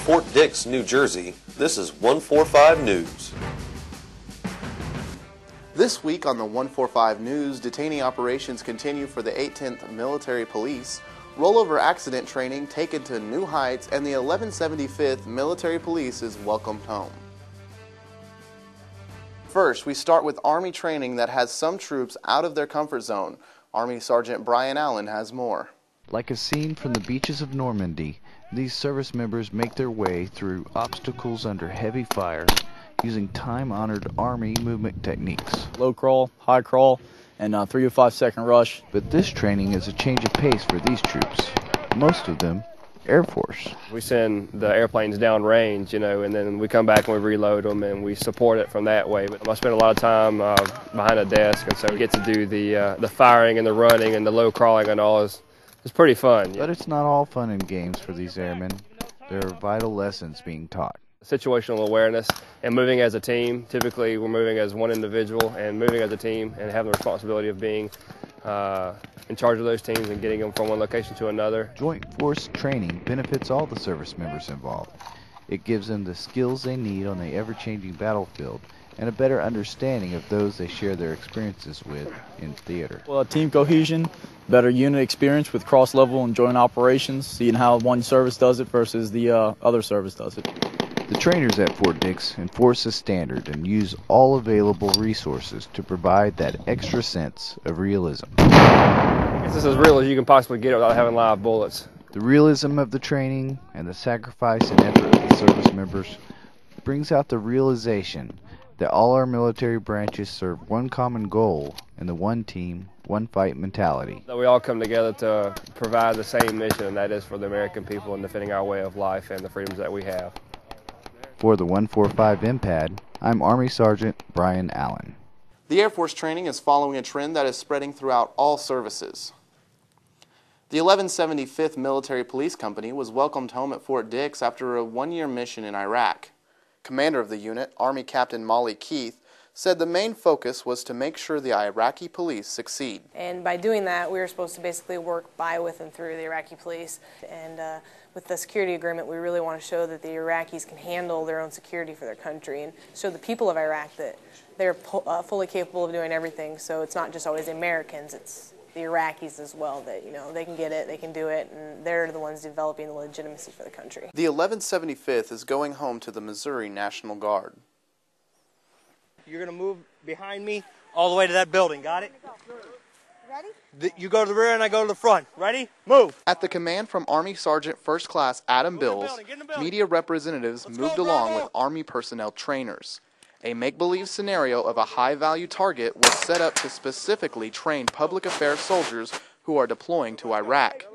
Fort Dix, New Jersey, this is 145 News. This week on the 145 News, detainee operations continue for the 810th Military Police, rollover accident training taken to new heights, and the 1175th Military Police is welcomed home. First, we start with Army training that has some troops out of their comfort zone. Army Sergeant Brian Allen has more. Like a scene from the beaches of Normandy, these service members make their way through obstacles under heavy fire using time-honored Army movement techniques. Low crawl, high crawl, and 3 to 5 second rush. But this training is a change of pace for these troops, most of them Air Force. We send the airplanes down range, and then we come back and we reload them and we support it from that way. But I spend a lot of time behind a desk, and so we get to do the firing and the running and the low crawling and all. It's pretty fun. But it's not all fun and games for these airmen. There are vital lessons being taught. Situational awareness and moving as a team. Typically we're moving as one individual and moving as a team and having the responsibility of being in charge of those teams and getting them from one location to another. Joint force training benefits all the service members involved. It gives them the skills they need on the ever-changing battlefield and a better understanding of those they share their experiences with in theater. Well, team cohesion, better unit experience with cross-level and joint operations, seeing how one service does it versus the other service does it. The trainers at Fort Dix enforce a standard and use all available resources to provide that extra sense of realism. It's as real as you can possibly get it without having live bullets. The realism of the training and the sacrifice and effort of the service members brings out the realization that all our military branches serve one common goal in the one team, one fight mentality. That we all come together to provide the same mission, and that is for the American people and defending our way of life and the freedoms that we have. For the 145 MPAD, I'm Army Sergeant Brian Allen. The Air Force training is following a trend that is spreading throughout all services. The 1175th Military Police Company was welcomed home at Fort Dix after a one-year mission in Iraq. Commander of the unit, Army Captain Molly Keith, said the main focus was to make sure the Iraqi police succeed. And by doing that, we were supposed to basically work by, with, and through the Iraqi police. And with the security agreement, we really want to show that the Iraqis can handle their own security for their country and show the people of Iraq that they're fully capable of doing everything. So it's not just always the Americans, it's the Iraqis as well, that they can get it, they can do it, and they're the ones developing the legitimacy for the country. The 1175th is going home to the Missouri National Guard. You're going to move behind me all the way to that building, got it? Ready? You go to the rear and I go to the front. Ready? Move. At the command from Army Sergeant First Class Adam Bills, media representatives moved along with Army personnel trainers. A make-believe scenario of a high-value target was set up to specifically train public affairs soldiers who are deploying to Iraq.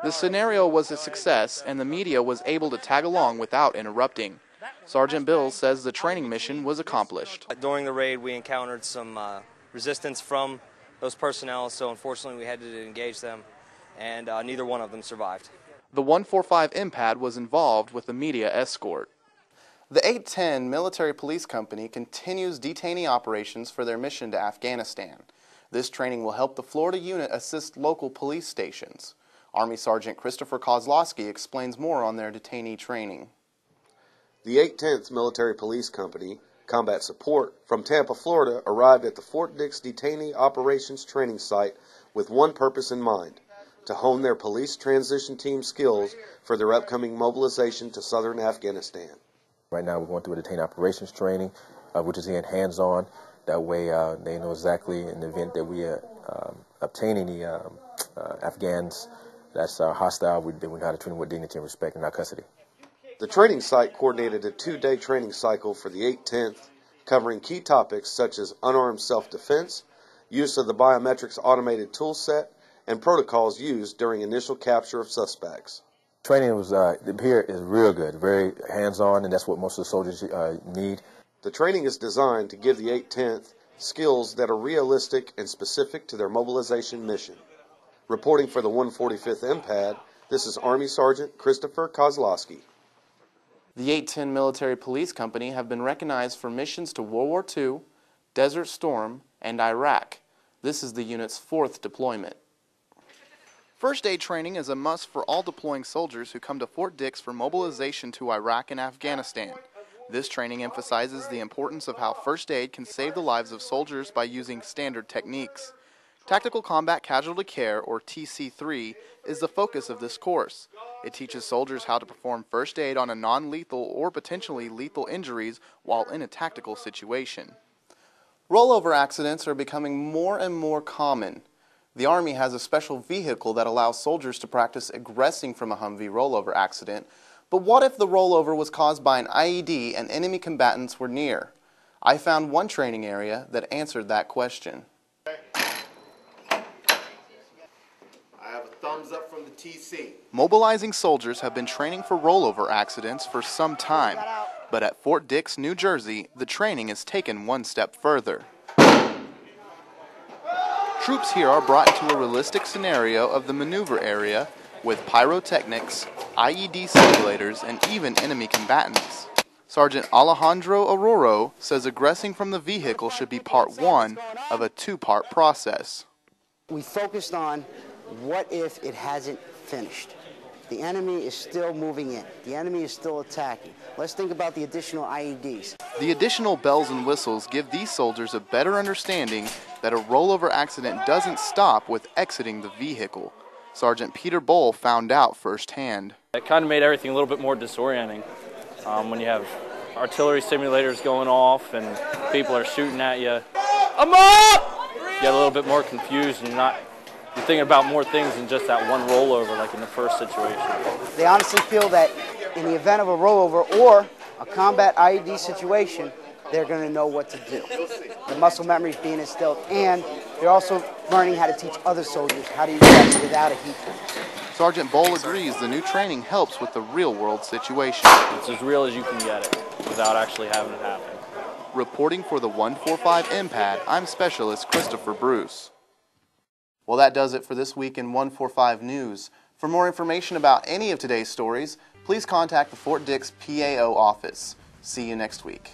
The scenario was a success, and the media was able to tag along without interrupting. Sergeant Bills says the training mission was accomplished. During the raid, we encountered some resistance from those personnel, so unfortunately we had to engage them, and neither one of them survived. The 145 MPAD was involved with the media escort. The 810 Military Police Company continues detainee operations for their mission to Afghanistan. This training will help the Florida unit assist local police stations. Army Sergeant Christopher Kozlowski explains more on their detainee training. The 810th Military Police Company, Combat Support, from Tampa, Florida, arrived at the Fort Dix Detainee Operations Training Site with one purpose in mind: to hone their police transition team skills for their upcoming mobilization to southern Afghanistan. Right now we're going through a detainee operations training, which is in hands-on. That way they know exactly in the event that we obtain any Afghans that's hostile, we know how to treat them with dignity and respect in our custody. The training site coordinated a 2-day training cycle for the 810th, covering key topics such as unarmed self-defense, use of the biometrics automated tool set, and protocols used during initial capture of suspects. Training was here is real good, very hands-on, and that's what most of the soldiers need. The training is designed to give the 810th skills that are realistic and specific to their mobilization mission. Reporting for the 145th MPAD, this is Army Sergeant Christopher Kozlowski. The 810 Military Police Company have been recognized for missions to World War II, Desert Storm, and Iraq. This is the unit's 4th deployment. First aid training is a must for all deploying soldiers who come to Fort Dix for mobilization to Iraq and Afghanistan. This training emphasizes the importance of how first aid can save the lives of soldiers by using standard techniques. Tactical Combat Casualty Care, or TC3, is the focus of this course. It teaches soldiers how to perform first aid on a non-lethal or potentially lethal injuries while in a tactical situation. Rollover accidents are becoming more and more common. The Army has a special vehicle that allows soldiers to practice egressing from a Humvee rollover accident. But what if the rollover was caused by an IED and enemy combatants were near? I found one training area that answered that question. I have a thumbs up from the TC. Mobilizing soldiers have been training for rollover accidents for some time, but at Fort Dix, New Jersey, the training is taken one step further. Troops here are brought into a realistic scenario of the maneuver area with pyrotechnics, IED simulators, and even enemy combatants. Sergeant Alejandro Aroro says egressing from the vehicle should be part one of a two-part process. We focused on what if it hasn't finished. The enemy is still moving in. The enemy is still attacking. Let's think about the additional IEDs. The additional bells and whistles give these soldiers a better understanding that a rollover accident doesn't stop with exiting the vehicle. Sergeant Peter Bowl found out firsthand. It kind of made everything a little bit more disorienting when you have artillery simulators going off and people are shooting at you. I'm up! You get a little bit more confused and you're thinking about more things than just that one rollover like in the first situation. They honestly feel that in the event of a rollover or a combat IED situation, they're going to know what to do. The muscle memory is being instilled, and they're also learning how to teach other soldiers how to use that without a heat gun. Sergeant Bowl agrees the new training helps with the real-world situation. It's as real as you can get it without actually having it happen. Reporting for the 145 MPAD, I'm Specialist Christopher Bruce. Well, that does it for this week in 145 News. For more information about any of today's stories, please contact the Fort Dix PAO office. See you next week.